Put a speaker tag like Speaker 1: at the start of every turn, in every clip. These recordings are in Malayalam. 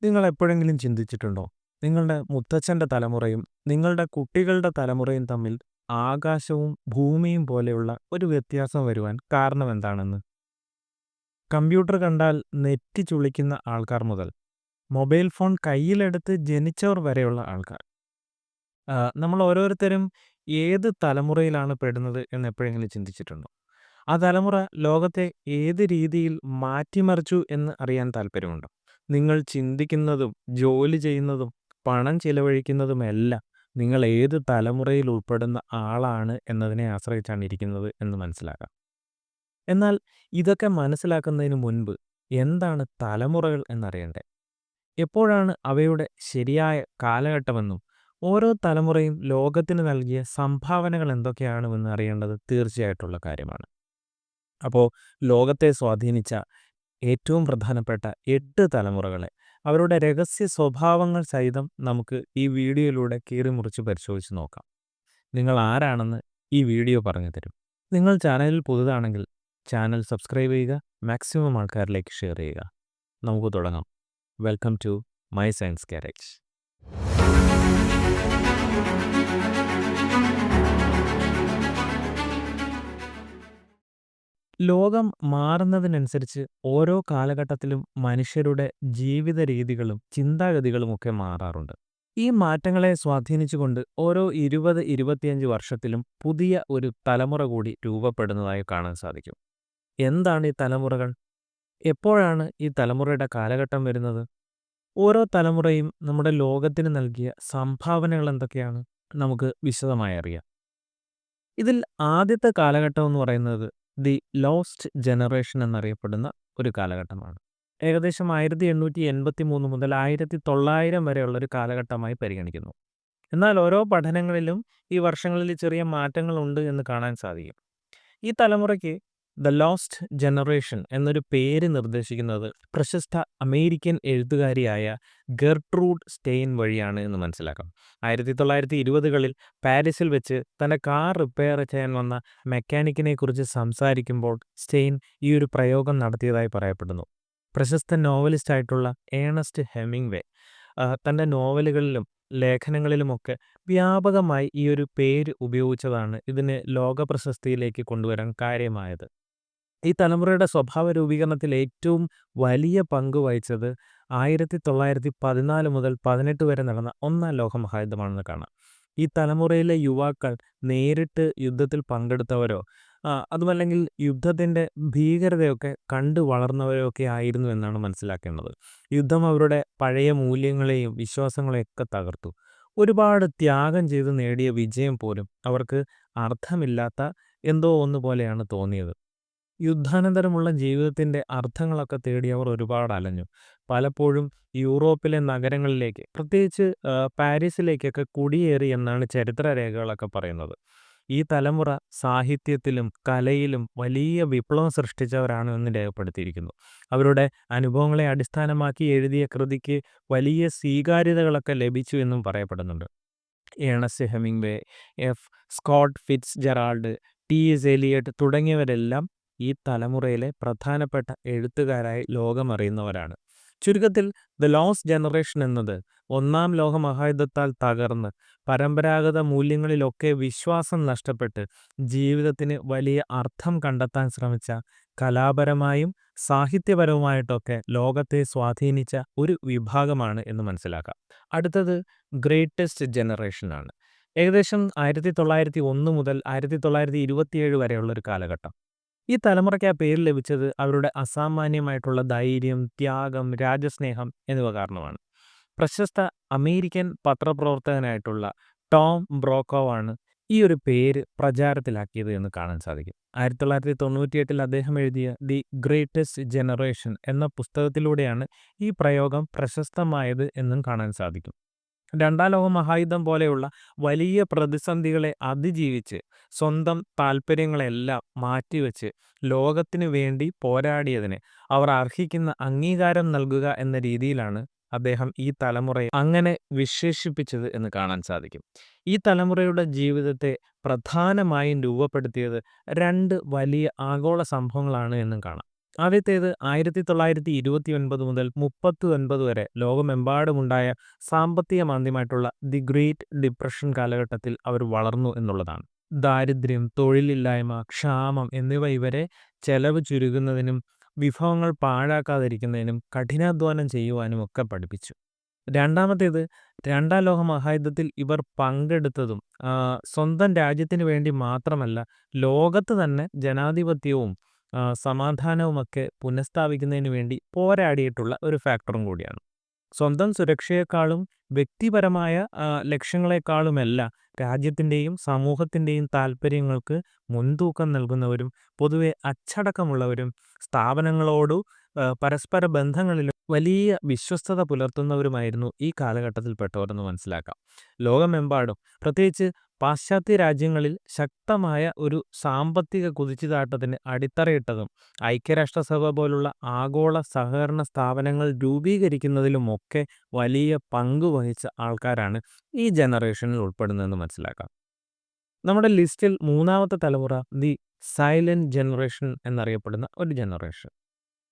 Speaker 1: നിങ്ങൾ എപ്പോഴെങ്കിലും ചിന്തിച്ചിട്ടുണ്ടോ? നിങ്ങളുടെ മുത്തച്ഛന്റെ തലമുറയും നിങ്ങളുടെ കുട്ടികളുടെ തലമുറയും തമ്മിൽ ആകാശവും ഭൂമിയും പോലെയുള്ള ഒരു വ്യത്യാസം വരുവാൻ കാരണമെന്താണെന്ന്? കമ്പ്യൂട്ടർ കണ്ടാൽ നെറ്റി ചുളിക്കുന്ന ആൾക്കാർ മുതൽ മൊബൈൽ ഫോൺ കയ്യിലെടുത്ത് ജനിച്ചവർ വരെയുള്ള ആൾക്കാർ. നമ്മൾ ഓരോരുത്തരും ഏത് തലമുറയിലാണ് പെടുന്നത് എന്ന് എപ്പോഴെങ്കിലും ചിന്തിച്ചിട്ടുണ്ടോ? ആ തലമുറ ലോകത്തെ ഏത് രീതിയിൽ മാറ്റിമറിച്ചു എന്ന് അറിയാൻ താല്പര്യമുണ്ടോ? നിങ്ങൾ ചിന്തിക്കുന്നതും ജോലി ചെയ്യുന്നതും പണം ചിലവഴിക്കുന്നതുമെല്ലാം നിങ്ങൾ ഏത് തലമുറയിൽ ഉൾപ്പെടുന്ന ആളാണ് എന്നതിനെ ആശ്രയിച്ചാണ് ഇരിക്കുന്നത് എന്ന് മനസ്സിലാക്കാം. എന്നാൽ ഇതൊക്കെ മനസ്സിലാക്കുന്നതിന് മുൻപ് എന്താണ് തലമുറകൾ എന്നറിയണ്ടേ? എപ്പോഴാണ് അവയുടെ ശരിയായ കാലഘട്ടമെന്നും ഓരോ തലമുറയും ലോകത്തിന് നൽകിയ സംഭാവനകൾ എന്തൊക്കെയാണെന്ന് അറിയേണ്ടത് തീർച്ചയായിട്ടുള്ള കാര്യമാണ്. അപ്പോൾ ലോകത്തെ സ്വാധീനിച്ച ഏറ്റവും പ്രധാനപ്പെട്ട 8 തലമുറകളെ അവരുടെ രഹസ്യ സ്വഭാവങ്ങൾ സഹിതം നമുക്ക് ഈ വീഡിയോയിലൂടെ കീറിമുറിച്ച് പരിശോധിച്ച് നോക്കാം. നിങ്ങൾ ആരാണെന്ന് ഈ വീഡിയോ പറഞ്ഞു തരും. നിങ്ങൾ ചാനലിൽ പുതുതാണെങ്കിൽ ചാനൽ സബ്സ്ക്രൈബ് ചെയ്യുക, മാക്സിമം ആൾക്കാരിലേക്ക് ഷെയർ ചെയ്യുക. നമുക്ക് തുടങ്ങാം. Welcome to my science garage. ലോകം മാറുന്നതിനനുസരിച്ച് ഓരോ കാലഘട്ടത്തിലും മനുഷ്യരുടെ ജീവിത രീതികളും ചിന്താഗതികളുമൊക്കെ മാറാറുണ്ട്. ഈ മാറ്റങ്ങളെ സ്വാധീനിച്ചുകൊണ്ട് ഓരോ 20-25 വർഷത്തിലും പുതിയ ഒരു തലമുറ കൂടി രൂപപ്പെടുന്നതായി കാണാൻ സാധിക്കും. എന്താണ് ഈ തലമുറകൾ? എപ്പോഴാണ് ഈ തലമുറയുടെ കാലഘട്ടം വരുന്നത്? ഓരോ തലമുറയും നമ്മുടെ ലോകത്തിന് നൽകിയ സംഭാവനകൾ എന്തൊക്കെയാണ്? നമുക്ക് വിശദമായി അറിയാം. ഇതിൽ ആദ്യത്തെ കാലഘട്ടം എന്ന് പറയുന്നത് ദി ലോസ്റ്റ് ജനറേഷൻ എന്നറിയപ്പെടുന്ന ഒരു കാലഘട്ടമാണ്. ഏകദേശം 1883 മുതൽ 1900 വരെയുള്ള ഒരു കാലഘട്ടമായി പരിഗണിക്കുന്നു. എന്നാൽ ഓരോ പഠനങ്ങളിലും ഈ വർഷങ്ങളിൽ ചെറിയ മാറ്റങ്ങളുണ്ട് എന്ന് കാണാൻ സാധിക്കും. ഈ തലമുറയ്ക്ക് ദ ലോസ്റ്റ് ജനറേഷൻ എന്നൊരു പേര് നിർദ്ദേശിക്കുന്നത് പ്രശസ്ത അമേരിക്കൻ എഴുത്തുകാരിയായ ഗെർട്രൂഡ് സ്റ്റെയിൻ വഴിയാണ് എന്ന് മനസ്സിലാക്കാം. 1920കളിൽ പാരീസിൽ വെച്ച് തൻ്റെ കാർ റിപ്പയർ ചെയ്യാൻ വന്ന മെക്കാനിക്കിനെ കുറിച്ച് സംസാരിക്കുമ്പോൾ സ്റ്റെയിൻ ഈ ഒരു പ്രയോഗം നടത്തിയതായി പറയപ്പെടുന്നു. പ്രശസ്ത നോവലിസ്റ്റായിട്ടുള്ള ഏണസ്റ്റ് ഹെമിംഗ്വേ തൻ്റെ നോവലുകളിലും ലേഖനങ്ങളിലുമൊക്കെ വ്യാപകമായി ഈ ഒരു പേര് ഉപയോഗിച്ചതാണ് ഇതിനെ ലോകപ്രശസ്തിയിലേക്ക് കൊണ്ടുവരാൻ കാര്യമായത്. ഈ തലമുറയുടെ സ്വഭാവ രൂപീകരണത്തിൽ ഏറ്റവും വലിയ പങ്ക് വഹിച്ചത് 1914 മുതൽ 18 വരെ നടന്ന ഒന്നാം ലോകമഹായുദ്ധമാണെന്ന് കാണാം. ഈ തലമുറയിലെ യുവാക്കൾ നേരിട്ട് യുദ്ധത്തിൽ പങ്കെടുത്തവരോ അതുമല്ലെങ്കിൽ യുദ്ധത്തിൻ്റെ ഭീകരതയൊക്കെ കണ്ടു വളർന്നവരോ ഒക്കെ ആയിരുന്നു എന്നാണ് മനസ്സിലാക്കേണ്ടത്. യുദ്ധം അവരുടെ പഴയ മൂല്യങ്ങളെയും വിശ്വാസങ്ങളെയും ഒക്കെ തകർത്തു. ഒരുപാട് ത്യാഗം ചെയ്ത് നേടിയ വിജയം പോലും അവർക്ക് അർത്ഥമില്ലാത്ത എന്തോ ഒന്നുപോലെയാണ് തോന്നിയത്. യുദ്ധാനന്തരമുള്ള ജീവിതത്തിൻ്റെ അർത്ഥങ്ങളൊക്കെ തേടി അവർ ഒരുപാട് അലഞ്ഞു. പലപ്പോഴും യൂറോപ്പിലെ നഗരങ്ങളിലേക്ക്, പ്രത്യേകിച്ച് പാരീസിലേക്കൊക്കെ കുടിയേറി എന്നാണ് ചരിത്രരേഖകളൊക്കെ പറയുന്നത്. ഈ തലമുറ സാഹിത്യത്തിലും കലയിലും വലിയ വിപ്ലവം സൃഷ്ടിച്ചവരാണ് എന്ന് രേഖപ്പെടുത്തിയിരിക്കുന്നു. അവരുടെ അനുഭവങ്ങളെ അടിസ്ഥാനമാക്കി എഴുതിയ കൃതിക്ക് വലിയ സ്വീകാര്യതകളൊക്കെ ലഭിച്ചു എന്നും പറയപ്പെടുന്നുണ്ട്. Ernest Hemingway, F Scott Fitzgerald, T S. Eliot തുടങ്ങിയവരെല്ലാം ഈ തലമുറയിലെ പ്രധാനപ്പെട്ട എഴുത്തുകാരായി ലോകമറിയുന്നവരാണ്. ചുരുക്കത്തിൽ ദ ലോസ്റ്റ് ജനറേഷൻ എന്നത് ഒന്നാം ലോകമഹായുദ്ധത്താൽ തകർന്ന് പരമ്പരാഗത മൂല്യങ്ങളിലൊക്കെ വിശ്വാസം നഷ്ടപ്പെട്ട് ജീവിതത്തിന് വലിയ അർത്ഥം കണ്ടെത്താൻ ശ്രമിച്ച കലാപരമായും സാഹിത്യപരവുമായിട്ടൊക്കെ ലോകത്തെ സ്വാധീനിച്ച ഒരു വിഭാഗമാണ് എന്ന് മനസ്സിലാക്കാം. അടുത്തത് ഗ്രേറ്റസ്റ്റ് ജനറേഷനാണ്. ഏകദേശം 1901 മുതൽ 1927 വരെയുള്ള ഒരു കാലഘട്ടം. ഈ തലമുറയ്ക്ക് ആ പേര് ലഭിച്ചത് അവരുടെ അസാമാന്യമായിട്ടുള്ള ധൈര്യം, ത്യാഗം, രാജ്യസ്നേഹം എന്നിവ കാരണമാണ്. പ്രശസ്ത അമേരിക്കൻ പത്രപ്രവർത്തകനായിട്ടുള്ള ടോം ബ്രോക്കോവാണ് ഈ ഒരു പേര് പ്രചാരത്തിലാക്കിയത് എന്ന് കാണാൻ സാധിക്കും. 1998 അദ്ദേഹം എഴുതിയ ദി ഗ്രേറ്റസ്റ്റ് ജനറേഷൻ എന്ന പുസ്തകത്തിലൂടെയാണ് ഈ പ്രയോഗം പ്രശസ്തമായത് എന്നും കാണാൻ സാധിക്കും. രണ്ടാം ലോക മഹായുദ്ധം പോലെയുള്ള വലിയ പ്രതിസന്ധികളെ അതിജീവിച്ച് സ്വന്തം താല്പര്യങ്ങളെല്ലാം മാറ്റിവെച്ച് ലോകത്തിനു വേണ്ടി പോരാടിയതിന് അവർ അർഹിക്കുന്ന അംഗീകാരം നൽകുക എന്ന രീതിയിലാണ് അദ്ദേഹം ഈ തലമുറയെ അങ്ങനെ വിശേഷിപ്പിച്ചത് എന്ന് കാണാൻ സാധിക്കും. ഈ തലമുറയുടെ ജീവിതത്തെ പ്രധാനമായും രൂപപ്പെടുത്തിയത് 2 വലിയ ആഗോള സംഭവങ്ങളാണ് എന്നും കാണാം. ആദ്യത്തേത് 1929 മുതൽ 39 വരെ ലോകമെമ്പാടുമുണ്ടായ സാമ്പത്തിക മാന്ദ്യമായിട്ടുള്ള ദി ഗ്രേറ്റ് ഡിപ്രഷൻ കാലഘട്ടത്തിൽ അവർ വളർന്നു എന്നുള്ളതാണ്. ദാരിദ്ര്യം, തൊഴിലില്ലായ്മ, ക്ഷാമം എന്നിവ ഇവരെ ചെലവ് ചുരുക്കുന്നതിനും വിഭവങ്ങൾ പാഴാക്കാതിരിക്കുന്നതിനും കഠിനാധ്വാനം ചെയ്യുവാനും ഒക്കെ പഠിപ്പിച്ചു. രണ്ടാമത്തേത്, രണ്ടാം ലോക മഹായുദ്ധത്തിൽ ഇവർ പങ്കെടുത്തതും സ്വന്തം രാജ്യത്തിന് വേണ്ടി മാത്രമല്ല, ലോകത്ത് തന്നെ ജനാധിപത്യവും സമാധാനവുമൊക്കെ പുനഃസ്ഥാപിക്കുന്നതിന് വേണ്ടി പോരാടിയിട്ടുള്ള ഒരു ഫാക്ടറും കൂടിയാണ്. സ്വന്തം സുരക്ഷയെക്കാളും വ്യക്തിപരമായ ലക്ഷ്യങ്ങളെക്കാളുമെല്ലാം രാജ്യത്തിൻ്റെയും സമൂഹത്തിൻ്റെയും താൽപ്പര്യങ്ങൾക്ക് മുൻതൂക്കം നൽകുന്നവരും പൊതുവെ അച്ചടക്കമുള്ളവരും സ്ഥാപനങ്ങളോടു പരസ്പര ബന്ധങ്ങളിലും വലിയ വിശ്വസ്തത പുലർത്തുന്നവരുമായിരുന്നു ഈ കാലഘട്ടത്തിൽപ്പെട്ടവരെന്ന് മനസ്സിലാക്കാം. ലോകമെമ്പാടും പ്രത്യേകിച്ച് പാശ്ചാത്യ രാജ്യങ്ങളിൽ ശക്തമായ ഒരു സാമ്പത്തിക കുതിച്ചുചാട്ടത്തിന് അടിത്തറയിട്ടതും ഐക്യരാഷ്ട്രസഭ പോലുള്ള ആഗോള സഹകരണ സ്ഥാപനങ്ങൾ രൂപീകരിക്കുന്നതിലുമൊക്കെ വലിയ പങ്ക് വഹിച്ച ആൾക്കാരാണ് ഈ ജനറേഷനിൽ ഉൾപ്പെടുന്നതെന്ന് മനസ്സിലാക്കാം. നമ്മുടെ ലിസ്റ്റിൽ മൂന്നാമത്തെ തലമുറ ദി സൈലന്റ് ജനറേഷൻ എന്നറിയപ്പെടുന്ന ഒരു ജനറേഷൻ.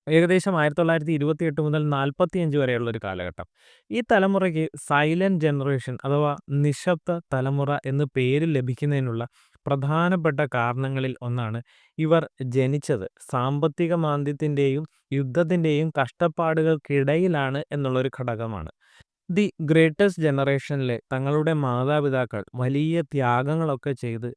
Speaker 1: ഏകദേശം 1928 മുതൽ 45 വരെയുള്ള ഒരു കാലഘട്ടം. ഈ തലമുറയ്ക്ക് സൈലന്റ് ജനറേഷൻ അഥവാ നിശബ്ദ തലമുറ എന്ന് പേര് ലഭിക്കുന്നതിനുള്ള പ്രധാനപ്പെട്ട കാരണങ്ങളിൽ ഒന്നാണ്, ഇവർ ജനിച്ചത് സാമ്പത്തിക മാന്ദ്യത്തിൻ്റെയും യുദ്ധത്തിൻ്റെയും കഷ്ടപ്പാടുകൾക്കിടയിലാണ് എന്നുള്ളൊരു ഘടകമാണ്. ദി ഗ്രേറ്റസ്റ്റ് ജനറേഷനിലെ തങ്ങളുടെ മാതാപിതാക്കൾ വലിയ ത്യാഗങ്ങളൊക്കെ ചെയ്ത്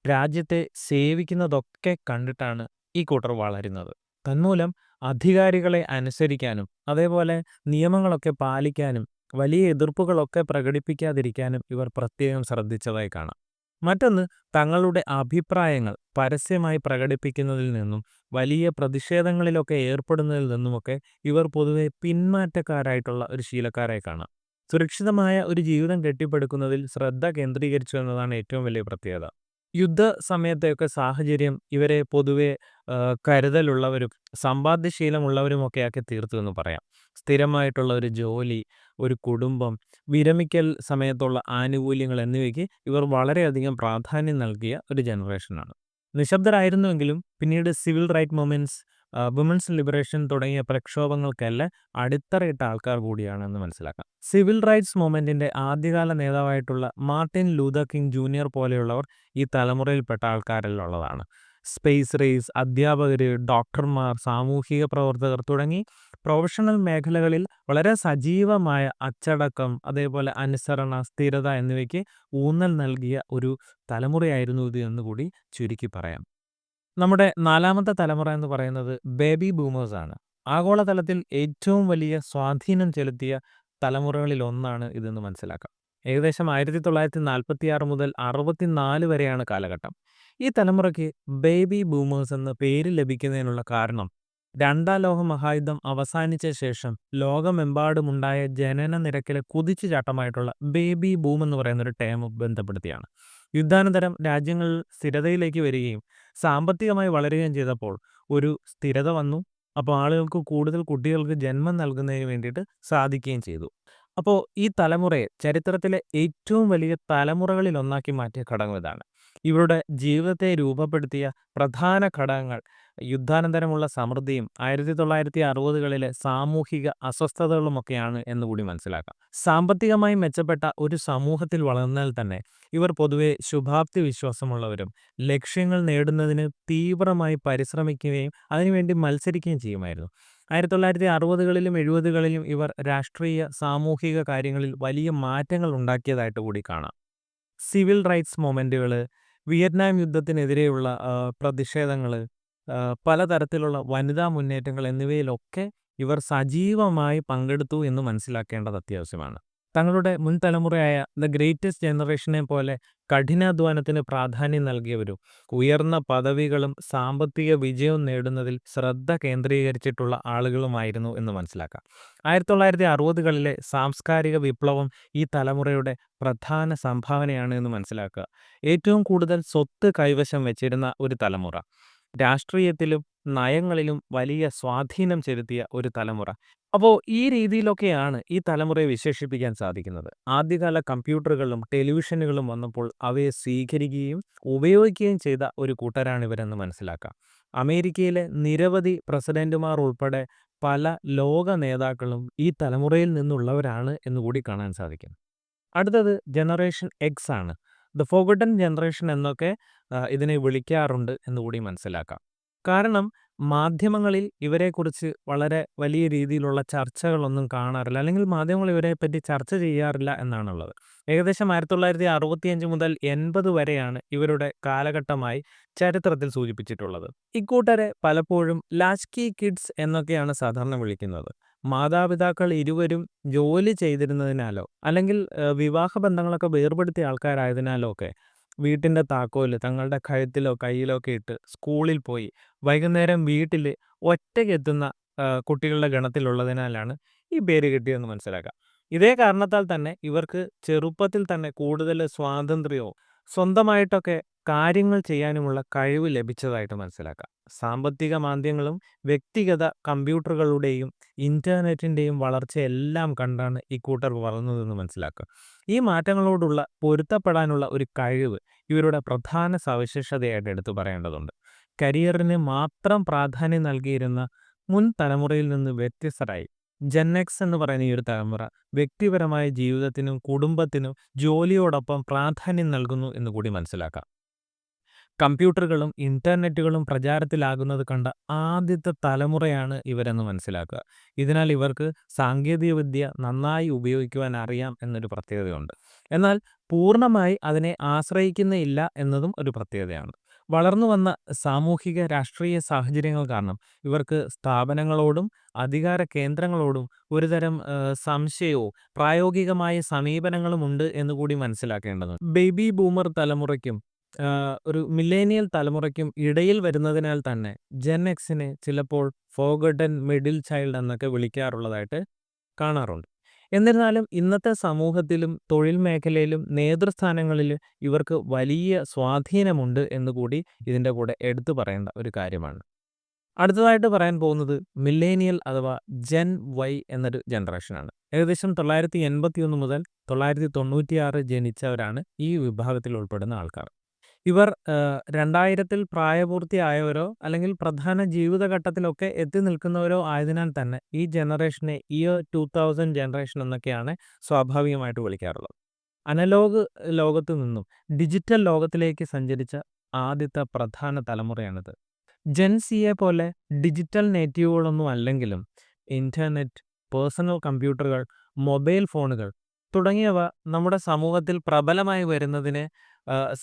Speaker 1: രാജ്യത്തെ സേവിക്കുന്നതൊക്കെ കണ്ടിട്ടാണ് ഈ കൂട്ടർ വളരുന്നത്. തന്മൂലം അധികാരികളെ അനുസരിക്കാനും അതേപോലെ നിയമങ്ങളൊക്കെ പാലിക്കാനും വലിയ എതിർപ്പുകളൊക്കെ പ്രകടിപ്പിക്കാതിരിക്കാനും ഇവർ പ്രത്യേകം ശ്രദ്ധിച്ചതായി കാണാം. മറ്റൊന്ന്, തങ്ങളുടെ അഭിപ്രായങ്ങൾ പരസ്യമായി പ്രകടിപ്പിക്കുന്നതിൽ നിന്നും വലിയ പ്രതിഷേധങ്ങളിലൊക്കെ ഏർപ്പെടുന്നതിൽ നിന്നുമൊക്കെ ഇവർ പൊതുവെ പിന്മാറ്റക്കാരായിട്ടുള്ള ഒരു ശീലക്കാരായി കാണാം. സുരക്ഷിതമായ ഒരു ജീവിതം കെട്ടിപ്പടുക്കുന്നതിൽ ശ്രദ്ധ കേന്ദ്രീകരിച്ചു എന്നതാണ് ഏറ്റവും വലിയ പ്രത്യേകത. യുദ്ധ സമയത്തെയൊക്കെ സാഹചര്യം ഇവരെ പൊതുവെ കരുതലുള്ളവരും സമ്പാദ്യശീലമുള്ളവരുമൊക്കെയാക്കി തീർത്തു എന്ന് പറയാം. സ്ഥിരമായിട്ടുള്ള ഒരു ജോലി, ഒരു കുടുംബം, വിരമിക്കൽ സമയത്തുള്ള ആനുകൂല്യങ്ങൾ എന്നിവയ്ക്ക് ഇവർ വളരെയധികം പ്രാധാന്യം നൽകിയ ഒരു ജനറേഷനാണ്. നിശബ്ദരായിരുന്നുവെങ്കിലും പിന്നീട് civil right movements, women's liberation തുടങ്ങിയ പ്രക്ഷോഭങ്ങൾക്കെല്ലാം അടിത്തറയിട്ട ആൾക്കാർ കൂടിയാണെന്ന് മനസ്സിലാക്കാം. സിവിൽ റൈറ്റ്സ് മൂവ്മെൻറ്റിൻ്റെ ആദ്യകാല നേതാവായിട്ടുള്ള മാർട്ടിൻ ലൂതർ കിങ് ജൂനിയർ പോലെയുള്ളവർ ഈ തലമുറയിൽപ്പെട്ട ആൾക്കാരിലുള്ളതാണ്. സ്പേസ് റേസ്, അധ്യാപകർ, ഡോക്ടർമാർ, സാമൂഹിക പ്രവർത്തകർ തുടങ്ങി പ്രൊഫഷണൽ മേഖലകളിൽ വളരെ സജീവമായ അച്ചടക്കം, അതേപോലെ അനുസരണ, സ്ഥിരത എന്നിവയ്ക്ക് ഊന്നൽ നൽകിയ ഒരു തലമുറയായിരുന്നു ഇത് എന്നുകൂടി ചുരുക്കി പറയാം. നമ്മുടെ നാലാമത്തെ തലമുറ എന്ന് പറയുന്നത് ബേബി ബൂമേഴ്സാണ്. ആഗോളതലത്തിൽ ഏറ്റവും വലിയ സ്വാധീനം ചെലുത്തിയ തലമുറകളിൽ ഒന്നാണ് ഇതെന്ന് മനസ്സിലാക്കാം. ഏകദേശം 1946 മുതൽ 64 വരെയാണ് കാലഘട്ടം. ഈ തലമുറയ്ക്ക് ബേബി ബൂമേഴ്സ് എന്ന പേര് ലഭിക്കുന്നതിനുള്ള കാരണം രണ്ടാം ലോക മഹായുദ്ധം അവസാനിച്ച ശേഷം ലോകമെമ്പാടുമുണ്ടായ ജനന നിരക്കിലെ കുതിച്ചുചാട്ടമായിട്ടുള്ള ബേബി ബൂം എന്ന് പറയുന്ന ഒരു ടേം ബന്ധപ്പെടുത്തിയാണ്. യുദ്ധാനന്തരം രാജ്യങ്ങൾ സ്ഥിരതയിലേക്ക് വരികയും സാമ്പത്തികമായി വളരുകയും ചെയ്തപ്പോൾ ഒരു സ്ഥിരത വന്നു. അപ്പോൾ ആളുകൾക്ക് കൂടുതൽ കുട്ടികൾക്ക് ജന്മം നൽകുന്നതിന് വേണ്ടിയിട്ട് സാധിക്കുകയും ചെയ്തു. അപ്പോൾ ഈ തലമുറയെ ചരിത്രത്തിലെ ഏറ്റവും വലിയ തലമുറകളിൽ ഒന്നാക്കി മാറ്റിയ ഘടകം ഇതാണ്. ഇവരുടെ ജീവിതത്തെ രൂപപ്പെടുത്തിയ പ്രധാന ഘടകങ്ങൾ യുദ്ധാനന്തരമുള്ള സമൃദ്ധിയും 1960കളിലെ സാമൂഹിക അസ്വസ്ഥതകളുമൊക്കെയാണ് എന്നുകൂടി മനസ്സിലാക്കാം. സാമ്പത്തികമായി മെച്ചപ്പെട്ട ഒരു സമൂഹത്തിൽ വളർന്നാൽ തന്നെ ഇവർ പൊതുവെ ശുഭാപ്തി വിശ്വാസമുള്ളവരും ലക്ഷ്യങ്ങൾ നേടുന്നതിന് തീവ്രമായി പരിശ്രമിക്കുകയും അതിനുവേണ്ടി മത്സരിക്കുകയും ചെയ്യുമായിരുന്നു. 1960കളിലും 70കളിലും ഇവർ രാഷ്ട്രീയ സാമൂഹിക കാര്യങ്ങളിൽ വലിയ മാറ്റങ്ങൾ ഉണ്ടാക്കിയതായിട്ട് കൂടി കാണാം. സിവിൽ റൈറ്റ്സ് മൂവ്മെൻറ്റുകൾ, വിയറ്റ്നാം യുദ്ധത്തിനെതിരെയുള്ള പ്രതിഷേധങ്ങൾ, പലതരത്തിലുള്ള വനിതാ മുന്നേറ്റങ്ങൾ എന്നിവയിലൊക്കെ ഇവർ സജീവമായി പങ്കെടുത്തു എന്ന് മനസ്സിലാക്കേണ്ടത് അത്യാവശ്യമാണ്. തങ്ങളുടെ മുൻ തലമുറയായ ദ ഗ്രേറ്റസ്റ്റ് ജനറേഷനെ പോലെ കഠിനാധ്വാനത്തിന് പ്രാധാന്യം നൽകിയവരും ഉയർന്ന പദവികളും സാമ്പത്തിക വിജയവും നേടുന്നതിൽ ശ്രദ്ധ കേന്ദ്രീകരിച്ചിട്ടുള്ള ആളുകളുമായിരുന്നു എന്ന് മനസ്സിലാക്കാം. 1960കളിലെ സാംസ്കാരിക വിപ്ലവം ഈ തലമുറയുടെ പ്രധാന സംഭാവനയാണ് എന്ന് മനസ്സിലാക്കുക. ഏറ്റവും കൂടുതൽ സ്വത്ത് കൈവശം വെച്ചിരുന്ന ഒരു തലമുറ, രാഷ്ട്രീയത്തിലും നയങ്ങളിലും വലിയ സ്വാധീനം ചെലുത്തിയ ഒരു തലമുറ. അപ്പോൾ ഈ രീതിയിലൊക്കെയാണ് ഈ തലമുറയെ വിശേഷിപ്പിക്കാൻ സാധിക്കുന്നത്. ആദ്യകാല കമ്പ്യൂട്ടറുകളും ടെലിവിഷനുകളും വന്നപ്പോൾ അവയെ സ്വീകരിക്കുകയും ഉപയോഗിക്കുകയും ചെയ്ത ഒരു കൂട്ടരാണ് ഇവരെന്ന് മനസ്സിലാക്കാം. അമേരിക്കയിലെ നിരവധി പ്രസിഡന്റുമാർ ഉൾപ്പെടെ പല ലോക നേതാക്കളും ഈ തലമുറയിൽ നിന്നുള്ളവരാണ് എന്നുകൂടി കാണാൻ സാധിക്കും. അടുത്തത് ജനറേഷൻ എക്സ് ആണ്. ദ ഫോർഗോട്ടൻ ജനറേഷൻ എന്നൊക്കെ ഇതിനെ വിളിക്കാറുണ്ട് എന്നുകൂടി മനസ്സിലാക്കാം. കാരണം മാധ്യമങ്ങളിൽ ഇവരെക്കുറിച്ച് വളരെ വലിയ രീതിയിലുള്ള ചർച്ചകളൊന്നും കാണാറില്ല, അല്ലെങ്കിൽ മാധ്യമങ്ങൾ ഇവരെപ്പറ്റി ചർച്ച ചെയ്യാറില്ല എന്നാണുള്ളത്. ഏകദേശം 1965 മുതൽ 80 വരെയാണ് ഇവരുടെ കാലഘട്ടമായി ചരിത്രത്തിൽ സൂചിപ്പിച്ചിട്ടുള്ളത്. ഇക്കൂട്ടരെ പലപ്പോഴും ലാച്ച്കി കിഡ്സ് എന്നൊക്കെയാണ് സാധാരണ വിളിക്കുന്നത്. മാതാപിതാക്കൾ ഇരുവരും ജോലി ചെയ്തിരുന്നതിനാലോ അല്ലെങ്കിൽ വിവാഹ ബന്ധങ്ങളൊക്കെ വേർപെടുത്തിയ ആൾക്കാരായതിനാലോ ഒക്കെ വീട്ടിൻ്റെ താക്കോല് തങ്ങളുടെ കഴുത്തിലോ കയ്യിലോ ഒക്കെ ഇട്ട് സ്കൂളിൽ പോയി വൈകുന്നേരം വീട്ടിൽ ഒറ്റയ്ക്കെത്തുന്ന കുട്ടികളുടെ ഗണത്തിലുള്ളതിനാലാണ് ഈ പേര് കിട്ടിയതെന്ന് മനസ്സിലാക്കാം. ഇതേ കാരണത്താൽ തന്നെ ഇവർക്ക് ചെറുപ്പത്തിൽ തന്നെ കൂടുതൽ സ്വാതന്ത്ര്യവും സ്വന്തമായിട്ടൊക്കെ കാര്യങ്ങൾ ചെയ്യാനുമുള്ള കഴിവ് ലഭിച്ചതായിട്ട് മനസ്സിലാക്കാം. സാമ്പത്തിക മാന്ദ്യങ്ങളും വ്യക്തിഗത കമ്പ്യൂട്ടറുകളുടെയും ഇൻ്റർനെറ്റിൻ്റെയും വളർച്ചയെല്ലാം കണ്ടാണ് ഇക്കൂട്ടർ വളർന്നതെന്ന് മനസ്സിലാക്കുക. ഈ മാറ്റങ്ങളോടുള്ള പൊരുത്തപ്പെടാനുള്ള ഒരു കഴിവ് ഇവരുടെ പ്രധാന സവിശേഷതയായിട്ട് എടുത്തു പറയേണ്ടതുണ്ട്. കരിയറിന് മാത്രം പ്രാധാന്യം നൽകിയിരുന്ന മുൻ തലമുറയിൽ നിന്ന് വ്യത്യസ്തരായി ജെൻ എക്സ് എന്ന് പറയുന്ന ഈ ഒരു തലമുറ വ്യക്തിപരമായ ജീവിതത്തിനും കുടുംബത്തിനും ജോലിയോടൊപ്പം പ്രാധാന്യം നൽകുന്നു എന്ന് കൂടി മനസ്സിലാക്കാം. കമ്പ്യൂട്ടറുകളും ഇൻ്റർനെറ്റുകളും പ്രചാരത്തിലാകുന്നത് കണ്ട ആദ്യത്തെ തലമുറയാണ് ഇവരെന്ന് മനസ്സിലാക്കുക. ഇതിനാൽ ഇവർക്ക് സാങ്കേതികവിദ്യ നന്നായി ഉപയോഗിക്കുവാൻ അറിയാം എന്നൊരു പ്രത്യേകതയുണ്ട്. എന്നാൽ പൂർണ്ണമായി അതിനെ ആശ്രയിക്കുന്നില്ല എന്നതും ഒരു പ്രത്യേകതയാണ്. വളർന്നു വന്ന സാമൂഹിക രാഷ്ട്രീയ സാഹചര്യങ്ങൾ കാരണം ഇവർക്ക് സ്ഥാപനങ്ങളോടും അധികാര കേന്ദ്രങ്ങളോടും ഒരുതരം സംശയവും പ്രായോഗികമായ സമീപനങ്ങളും ഉണ്ട് എന്നുകൂടി മനസ്സിലാക്കേണ്ടതുണ്ട്. ബേബി ബൂമർ തലമുറയ്ക്കും ഒരു മില്ലേനിയൽ തലമുറയ്ക്കും ഇടയിൽ വരുന്നതിനാൽ തന്നെ ജെൻ എക്സിനെ ചിലപ്പോൾ ഫോർഗോട്ടൻ മിഡിൽ ചൈൽഡ് എന്നൊക്കെ വിളിക്കാറുള്ളതായിട്ട് കാണാറുണ്ട്. എന്നിരുന്നാലും ഇന്നത്തെ സമൂഹത്തിലും തൊഴിൽ മേഖലയിലും നേതൃസ്ഥാനങ്ങളിൽ ഇവർക്ക് വലിയ സ്വാധീനമുണ്ട് എന്നുകൂടി ഇതിൻ്റെ കൂടെ എടുത്തു പറയേണ്ട ഒരു കാര്യമാണ്. അടുത്തതായിട്ട് പറയാൻ പോകുന്നത് മില്ലേനിയൽ അഥവാ ജെൻ വൈ എന്നൊരു ജനറേഷനാണ്. ഏകദേശം 981 മുതൽ 996 ജനിച്ചവരാണ് ഈ വിഭാഗത്തിൽ ഉൾപ്പെടുന്ന ആൾക്കാർ. ഇവർ 2000-ൽ പ്രായപൂർത്തിയായവരോ അല്ലെങ്കിൽ പ്രധാന ജീവിതഘട്ടത്തിലൊക്കെ എത്തി നിൽക്കുന്നവരോ ആയതിനാൽ തന്നെ ഈ ജനറേഷനെ ഇയർ 2000 ജനറേഷൻ എന്നൊക്കെയാണ് സ്വാഭാവികമായിട്ട് വിളിക്കാറുള്ളത്. അനലോഗ് ലോകത്തു നിന്നും ഡിജിറ്റൽ ലോകത്തിലേക്ക് സഞ്ചരിച്ച ആദ്യത്തെ പ്രധാന തലമുറയാണിത്. ജെൻ സിയെ പോലെ ഡിജിറ്റൽ നേറ്റീവുകളൊന്നും അല്ലെങ്കിലും ഇൻ്റർനെറ്റ്, പേഴ്സണൽ കമ്പ്യൂട്ടറുകൾ, മൊബൈൽ ഫോണുകൾ തുടങ്ങിയവ നമ്മുടെ സമൂഹത്തിൽ പ്രബലമായി വരുന്നതിന്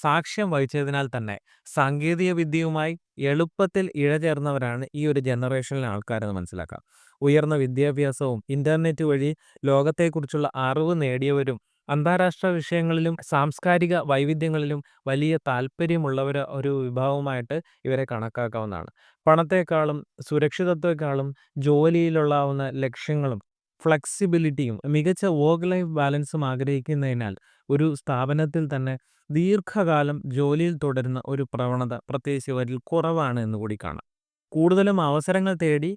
Speaker 1: സാക്ഷ്യം വഹിച്ചതിനാൽ തന്നെ സാങ്കേതിക വിദ്യയുമായി എളുപ്പത്തിൽ ഇഴചേർന്നവരാണ് ഈ ഒരു ജനറേഷനിലെ ആൾക്കാരെന്ന് മനസ്സിലാക്കാം. ഉയർന്ന വിദ്യാഭ്യാസവും ഇൻ്റർനെറ്റ് വഴി ലോകത്തെക്കുറിച്ചുള്ള അറിവ് നേടിയവരും അന്താരാഷ്ട്ര വിഷയങ്ങളിലും സാംസ്കാരിക വൈവിധ്യങ്ങളിലും വലിയ താല്പര്യമുള്ളവർ ഒരു വിഭാഗവുമായിട്ട് ഇവരെ കണക്കാക്കാവുന്നതാണ്. പണത്തെക്കാളും സുരക്ഷിതത്വത്തെക്കാളും ജോലിയിലുള്ളാവുന്ന ലക്ഷ്യങ്ങളും ഫ്ലെക്സിബിലിറ്റിയും മികച്ച വർക്ക് ലൈഫ് ബാലൻസും ആഗ്രഹിക്കുന്നതിനാൽ ഒരു സ്ഥാപനത്തിൽ തന്നെ ദീർഘകാലം ജോലിയിൽ തുടരുന്ന ഒരു പ്രവണത പ്രത്യേകിച്ച് ഇവരിൽ കുറവാണ് എന്ന് കൂടി കാണാം. കൂടുതലും അവസരങ്ങൾ തേടി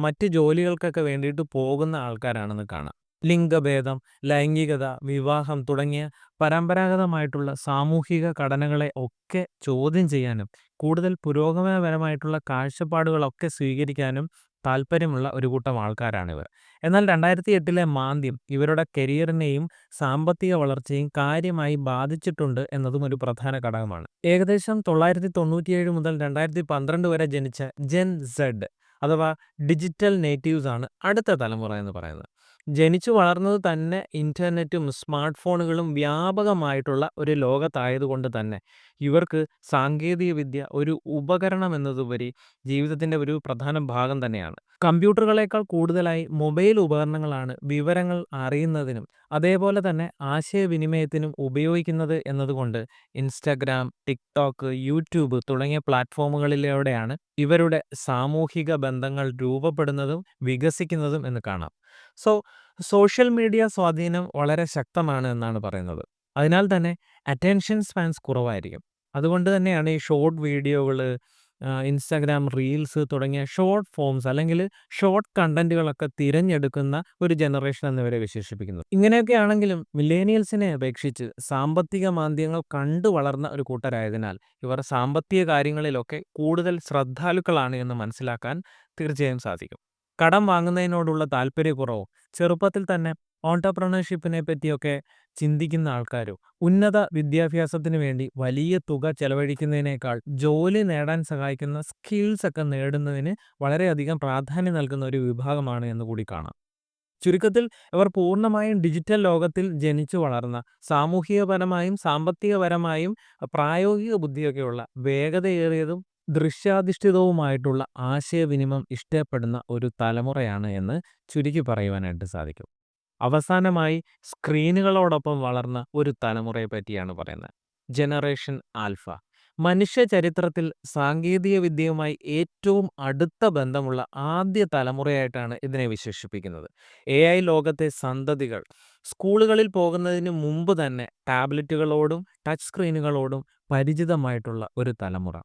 Speaker 1: മറ്റ് ജോലികൾക്കൊക്കെ വേണ്ടിയിട്ട് പോകുന്ന ആൾക്കാരാണെന്ന് കാണാം. ലിംഗഭേദം, ലൈംഗികത, വിവാഹം തുടങ്ങിയ പരമ്പരാഗതമായിട്ടുള്ള സാമൂഹിക ഘടനകളെ ഒക്കെ ചോദ്യം ചെയ്യാനും കൂടുതൽ പുരോഗമനപരമായിട്ടുള്ള കാഴ്ചപ്പാടുകളൊക്കെ സ്വീകരിക്കാനും താല്പര്യമുള്ള ഒരു കൂട്ടം ആൾക്കാരാണിവർ. എന്നാൽ 2008-ലെ മാന്ദ്യം ഇവരുടെ കരിയറിനെയും സാമ്പത്തിക വളർച്ചയും കാര്യമായി ബാധിച്ചിട്ടുണ്ട് എന്നതും ഒരു പ്രധാന ഘടകമാണ്. ഏകദേശം 997 മുതൽ 2012 വരെ ജനിച്ച ജെൻ സെഡ് അഥവാ ഡിജിറ്റൽ നേറ്റീവ്സ് ആണ് അടുത്ത തലമുറ എന്ന് പറയുന്നത്. ജനിച്ചു വളർന്നത് തന്നെ ഇൻ്റർനെറ്റും സ്മാർട്ട് ഫോണുകളും വ്യാപകമായിട്ടുള്ള ഒരു ലോകത്തായതുകൊണ്ട് തന്നെ ഇവർക്ക് സാങ്കേതികവിദ്യ ഒരു ഉപകരണം എന്നതുപരി ജീവിതത്തിൻ്റെ ഒരു പ്രധാന ഭാഗം തന്നെയാണ്. കമ്പ്യൂട്ടറുകളേക്കാൾ കൂടുതലായി മൊബൈൽ ഉപകരണങ്ങളാണ് വിവരങ്ങൾ അറിയുന്നതിനും അതേപോലെ തന്നെ ആശയവിനിമയത്തിനും ഉപയോഗിക്കുന്നത് എന്നതുകൊണ്ട് ഇൻസ്റ്റഗ്രാം, ടിക്ടോക്ക്, യൂട്യൂബ് തുടങ്ങിയ പ്ലാറ്റ്ഫോമുകളിലൂടെയാണ് ഇവരുടെ സാമൂഹിക ബന്ധങ്ങൾ രൂപപ്പെടുന്നതും വികസിക്കുന്നതും എന്ന് കാണാം. സോഷ്യൽ മീഡിയ സ്വാധീനം വളരെ ശക്തമാണ് എന്നാണ് പറയുന്നത്. അതിനാൽ തന്നെ അറ്റൻഷൻ സ്പാൻസ് കുറവായിരിക്കും. അതുകൊണ്ട് തന്നെയാണ് ഈ ഷോർട്ട് വീഡിയോകൾ, ഇൻസ്റ്റാഗ്രാം റീൽസ് തുടങ്ങിയ ഷോർട്ട് ഫോംസ് അല്ലെങ്കിൽ ഷോർട്ട് കണ്ടന്റുകളൊക്കെ തിരഞ്ഞെടുക്കുന്ന ഒരു ജനറേഷൻ എന്നിവരെ വിശേഷിപ്പിക്കുന്നു. ഇങ്ങനെയൊക്കെ ആണെങ്കിലും മില്ലേനിയൽസിനെ അപേക്ഷിച്ച് സാമ്പത്തിക മാന്ദ്യങ്ങൾ കണ്ടു വളർന്ന ഒരു കൂട്ടരായതിനാൽ ഇവർ സാമ്പത്തിക കാര്യങ്ങളിലൊക്കെ കൂടുതൽ ശ്രദ്ധാലുക്കളാണ് എന്ന് മനസ്സിലാക്കാൻ തീർച്ചയായും സാധിക്കും. കടം വാങ്ങുന്നതിനോടുള്ള താല്പര്യക്കുറവും ചെറുപ്പത്തിൽ തന്നെ ഓൺടർപ്രണർഷിപ്പിനെ പറ്റിയൊക്കെ ചിന്തിക്കുന്ന ആൾക്കാരും ഉന്നത വിദ്യാഭ്യാസത്തിന് വേണ്ടി വലിയ തുക ചെലവഴിക്കുന്നതിനേക്കാൾ ജോലി നേടാൻ സഹായിക്കുന്ന സ്കിൽസ് ഒക്കെ നേടുന്നതിന് വളരെയധികം പ്രാധാന്യം നൽകുന്ന ഒരു വിഭാഗമാണ് എന്ന് കൂടി കാണാം. ചുരുക്കത്തിൽ ഇവർ പൂർണ്ണമായും ഡിജിറ്റൽ ലോകത്തിൽ ജനിച്ചു വളർന്ന സാമൂഹികപരമായും സാമ്പത്തികപരമായും പ്രായോഗിക ബുദ്ധിയൊക്കെയുള്ള വേഗതയേറിയതും ദൃശ്യാധിഷ്ഠിതവുമായിട്ടുള്ള ആശയവിനിമയം ഇഷ്ടപ്പെടുന്ന ഒരു തലമുറയാണ് എന്ന് ചുരുക്കി പറയുവാനായിട്ട് സാധിക്കും. അവസാനമായി സ്ക്രീനുകളോടൊപ്പം വളർന്ന ഒരു തലമുറയെ പറ്റിയാണ് പറയുന്നത്. Generation alpha. മനുഷ്യ ചരിത്രത്തിൽ സാങ്കേതിക വിദ്യയുമായി ഏറ്റവും അടുത്ത ബന്ധമുള്ള ആദ്യ തലമുറയായിട്ടാണ് ഇതിനെ വിശേഷിപ്പിക്കുന്നത്. ലോകത്തെ സന്തതികൾ സ്കൂളുകളിൽ പോകുന്നതിന് മുമ്പ് തന്നെ ടാബ്ലറ്റുകളോടും ടച്ച് സ്ക്രീനുകളോടും പരിചിതമായിട്ടുള്ള ഒരു തലമുറ.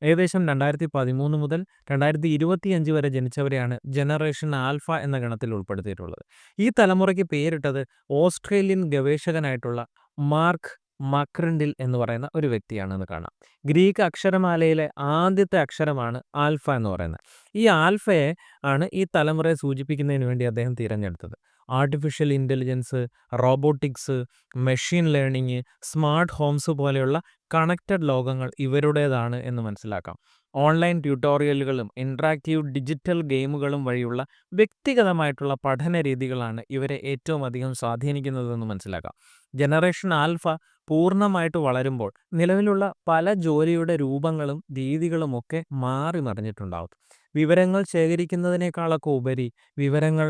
Speaker 1: ഏകദേശം 2013 മുതൽ 2025 വരെ ജനിച്ചവരെയാണ് ജനറേഷൻ ആൽഫ എന്ന ഗണത്തിൽ ഉൾപ്പെടുത്തിയിട്ടുള്ളത്. ഈ തലമുറയ്ക്ക് പേരിട്ടത് ഓസ്ട്രേലിയൻ ഗവേഷകനായിട്ടുള്ള മാർക്ക് മക്രിൻഡിൽ എന്ന് പറയുന്ന ഒരു വ്യക്തിയാണെന്ന് കാണാം. ഗ്രീക്ക് അക്ഷരമാലയിലെ ആദ്യത്തെ അക്ഷരമാണ് ആൽഫ എന്ന് പറയുന്നത്. ഈ ആൽഫയെ ആണ് ഈ തലമുറയെ സൂചിപ്പിക്കുന്നതിന് വേണ്ടി അദ്ദേഹം തിരഞ്ഞെടുത്തത്. Artificial intelligence, robotics, machine learning, smart homes പോലെയുള്ള കണക്റ്റഡ് ലോകങ്ങൾ ഇവരുടേതാണ് എന്ന് മനസ്സിലാക്കാം. ഓൺലൈൻ ട്യൂട്ടോറിയലുകളും ഇൻട്രാക്റ്റീവ് ഡിജിറ്റൽ ഗെയിമുകളും വഴിയുള്ള വ്യക്തിഗതമായിട്ടുള്ള പഠന രീതികളാണ് ഇവരെ ഏറ്റവും അധികം സ്വാധീനിക്കുന്നതെന്ന് മനസ്സിലാക്കാം. ജനറേഷൻ ആൽഫ പൂർണ്ണമായിട്ട് വളരുമ്പോൾ നിലവിലുള്ള പല ജോലിയുടെ രൂപങ്ങളും രീതികളുമൊക്കെ മാറി മറിഞ്ഞിട്ടുണ്ടാവും. വിവരങ്ങൾ ശേഖരിക്കുന്നതിനേക്കാളൊക്കെ ഉപരി വിവരങ്ങൾ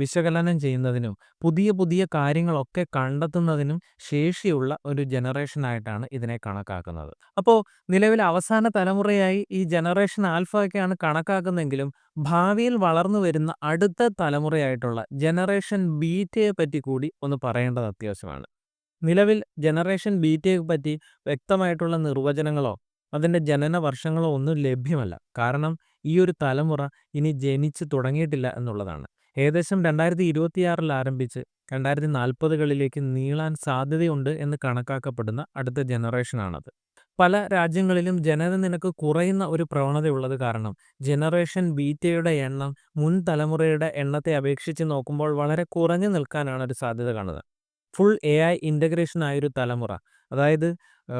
Speaker 1: വിശകലനം ചെയ്യുന്നതിനും പുതിയ പുതിയ കാര്യങ്ങളൊക്കെ കണ്ടെത്തുന്നതിനും ശേഷിയുള്ള ഒരു ജനറേഷനായിട്ടാണ് ഇതിനെ കണക്കാക്കുന്നത്. അപ്പോൾ നിലവിലെ അവസാന തലമുറയായി ഈ ജനറേഷൻ ആൽഫയൊക്കെയാണ് കണക്കാക്കുന്നതെങ്കിലും ഭാവിയിൽ വളർന്നു വരുന്ന അടുത്ത തലമുറയായിട്ടുള്ള ജനറേഷൻ ബീറ്റയെ പറ്റി കൂടി ഒന്ന് പറയേണ്ടത് അത്യാവശ്യമാണ്. നിലവിൽ ജനറേഷൻ ബീറ്റയെ പറ്റി വ്യക്തമായിട്ടുള്ള നിർവചനങ്ങളോ അതിൻ്റെ ജനന വർഷങ്ങളോ ഒന്നും ലഭ്യമല്ല. കാരണം ഈ ഒരു തലമുറ ഇനി ജനിച്ചു തുടങ്ങിയിട്ടില്ല എന്നുള്ളതാണ്. ഏകദേശം 2026 ആരംഭിച്ച് 2040കളിലേക്ക് നീളാൻ സാധ്യതയുണ്ട് എന്ന് കണക്കാക്കപ്പെടുന്ന അടുത്ത ജനറേഷനാണത്. പല രാജ്യങ്ങളിലും ജനനനിരക്ക് കുറയുന്ന ഒരു പ്രവണതയുള്ളത് കാരണം ജനറേഷൻ ബീറ്റയുടെ എണ്ണം മുൻ തലമുറയുടെ എണ്ണത്തെ അപേക്ഷിച്ച് നോക്കുമ്പോൾ വളരെ കുറഞ്ഞു നിൽക്കാനാണ് ഒരു സാധ്യത കാണുന്നത്. ഫുൾ ഇൻ്റഗ്രേഷൻ ആയൊരു തലമുറ, അതായത്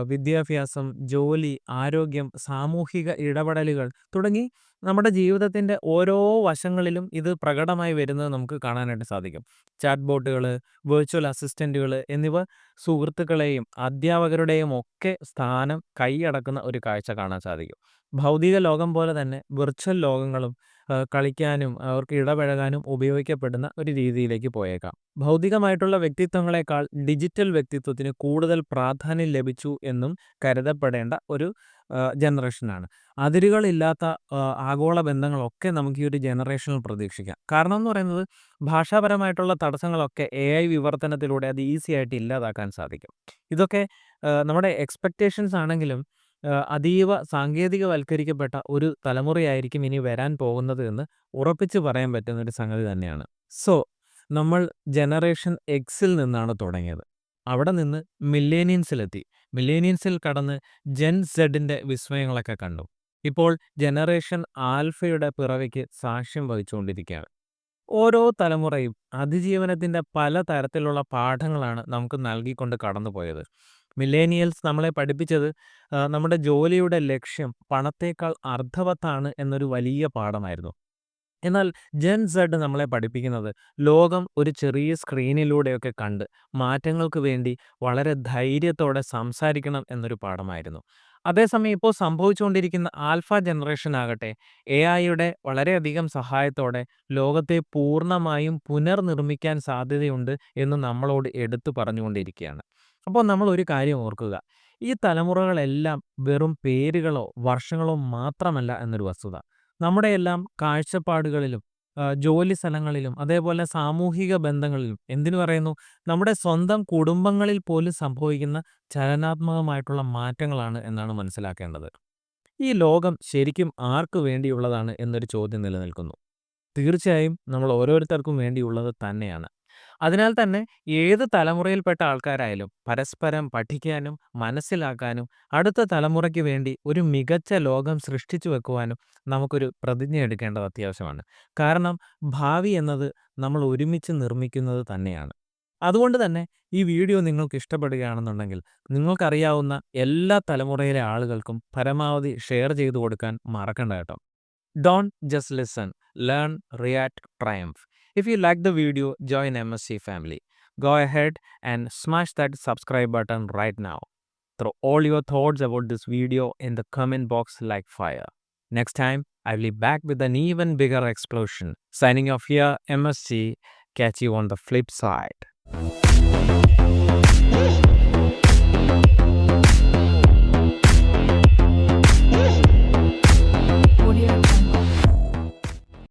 Speaker 1: വിദ്യാഭ്യാസം, ജോലി, ആരോഗ്യം, സാമൂഹിക ഇടപെടലുകൾ തുടങ്ങി നമ്മുടെ ജീവിതത്തിൻ്റെ ഓരോ വശങ്ങളിലും ഇത് പ്രകടമായി വരുന്നത് നമുക്ക് കാണാനായിട്ട് സാധിക്കും. ചാറ്റ് ബോട്ടുകൾ, വെർച്വൽ അസിസ്റ്റൻറ്റുകൾ എന്നിവ സുഹൃത്തുക്കളെയും അധ്യാപകരുടെയും ഒക്കെ സ്ഥാനം കൈയടക്കുന്ന ഒരു കാഴ്ച കാണാൻ സാധിക്കും. ഭൗതിക ലോകം പോലെ തന്നെ വിർച്വൽ ലോകങ്ങളും കളിക്കാനും അവർക്ക് ഇടപഴകാനും ഉപയോഗിക്കപ്പെടുന്ന ഒരു രീതിയിലേക്ക് പോയേക്കാം. ഭൗതികമായിട്ടുള്ള വ്യക്തിത്വങ്ങളെക്കാൾ ഡിജിറ്റൽ വ്യക്തിത്വത്തിന് കൂടുതൽ പ്രാധാന്യം ലഭിച്ചു എന്നും കരുതപ്പെടേണ്ട ഒരു ജനറേഷനാണ്. അതിരുകളില്ലാത്ത ആഗോള ബന്ധങ്ങളൊക്കെ നമുക്ക് ഈ ഒരു ജനറേഷനിൽ പ്രതീക്ഷിക്കാം. കാരണം എന്ന് പറയുന്നത് ഭാഷാപരമായിട്ടുള്ള തടസ്സങ്ങളൊക്കെ വിവർത്തനത്തിലൂടെ അത് ഈസി ആയിട്ട് ഇല്ലാതാക്കാൻ സാധിക്കും. ഇതൊക്കെ നമ്മുടെ എക്സ്പെക്റ്റേഷൻസ് ആണെങ്കിലും അതീവ സാങ്കേതികവൽക്കരിക്കപ്പെട്ട ഒരു തലമുറയായിരിക്കും ഇനി വരാൻ പോകുന്നത് എന്ന് ഉറപ്പിച്ച് പറയാൻ പറ്റുന്ന ഒരു സംഗതി തന്നെയാണ്. സോ നമ്മൾ ജനറേഷൻ എക്സിൽ നിന്നാണ് തുടങ്ങിയത്. അവിടെ നിന്ന് മില്ലേനിയൻസിലെത്തി. മില്ലേനിയൻസിൽ കടന്ന് ജെൻ സെഡിൻ്റെ വിസ്മയങ്ങളൊക്കെ കണ്ടു. ഇപ്പോൾ ജനറേഷൻ ആൽഫയുടെ പിറവിക്ക് സാക്ഷ്യം വഹിച്ചുകൊണ്ടിരിക്കുകയാണ്. ഓരോ തലമുറയും അതിജീവനത്തിൻ്റെ പല തരത്തിലുള്ള പാഠങ്ങളാണ് നമുക്ക് നൽകിക്കൊണ്ട് കടന്നുപോയത്. മില്ലേനിയൽസ് നമ്മളെ പഠിപ്പിച്ചത് നമ്മുടെ ജോലിയുടെ ലക്ഷ്യം പണത്തേക്കാൾ അർത്ഥവത്താണ് എന്നൊരു വലിയ പാഠമായിരുന്നു. എന്നാൽ ജെൻ സെഡ് നമ്മളെ പഠിപ്പിക്കുന്നത് ലോകം ഒരു ചെറിയ സ്ക്രീനിലൂടെയൊക്കെ കണ്ട് മാറ്റങ്ങൾക്ക് വേണ്ടി വളരെ ധൈര്യത്തോടെ സംസാരിക്കണം എന്നൊരു പാഠമായിരുന്നു. അതേസമയം ഇപ്പോൾ സംഭവിച്ചുകൊണ്ടിരിക്കുന്ന ആൽഫ ജനറേഷൻ ആകട്ടെ യുടെ വളരെയധികം സഹായത്തോടെ ലോകത്തെ പൂർണ്ണമായും പുനർനിർമ്മിക്കാൻ സാധ്യതയുണ്ട് എന്ന് നമ്മളോട് എടുത്തു പറഞ്ഞുകൊണ്ടിരിക്കുകയാണ്. അപ്പോൾ നമ്മൾ ഒരു കാര്യം ഓർക്കുക, ഈ തലമുറകളെല്ലാം വെറും പേരുകളോ വർഷങ്ങളോ മാത്രമല്ല എന്നൊരു വസ്തുത. നമ്മുടെയെല്ലാം കാഴ്ചപ്പാടുകളിലും ജോലി സ്ഥലങ്ങളിലും അതേപോലെ സാമൂഹിക ബന്ധങ്ങളിലും എന്തിനു പറയുന്നു, നമ്മുടെ സ്വന്തം കുടുംബങ്ങളിൽ പോലും സംഭവിക്കുന്ന ചലനാത്മകമായിട്ടുള്ള മാറ്റങ്ങളാണ് എന്നാണ് മനസ്സിലാക്കേണ്ടത്. ഈ ലോകം ശരിക്കും ആർക്കു വേണ്ടിയുള്ളതാണ് എന്നൊരു ചോദ്യം നിലനിൽക്കുന്നു. തീർച്ചയായും നമ്മൾ ഓരോരുത്തർക്കും വേണ്ടിയുള്ളത് തന്നെയാണ്. അതിനാൽ തന്നെ ഏത് തലമുറയിൽപ്പെട്ട ആൾക്കാരായാലും പരസ്പരം പഠിക്കാനും മനസ്സിലാക്കാനും അടുത്ത തലമുറയ്ക്ക് വേണ്ടി ഒരു മികച്ച ലോകം സൃഷ്ടിച്ചു വെക്കുവാനും നമുക്കൊരു പ്രതിജ്ഞ എടുക്കേണ്ടത് അത്യാവശ്യമാണ്. കാരണം ഭാവി എന്നത് നമ്മൾ ഒരുമിച്ച് നിർമ്മിക്കുന്നത് തന്നെയാണ്. അതുകൊണ്ട് തന്നെ ഈ വീഡിയോ നിങ്ങൾക്ക് ഇഷ്ടപ്പെടുകയാണെന്നുണ്ടെങ്കിൽ നിങ്ങൾക്കറിയാവുന്ന എല്ലാ തലമുറയിലെ ആളുകൾക്കും പരമാവധി ഷെയർ ചെയ്തു കൊടുക്കാൻ മറക്കണ്ട കേട്ടോ. Don't just listen, learn, react, triumph. If you like the video, join MSC family. Go ahead and smash that subscribe button right now. Throw all your thoughts about this video in the comment box like fire. Next time, I will be back with an even bigger explosion. Signing off here, MSC. Catch you on the flip side.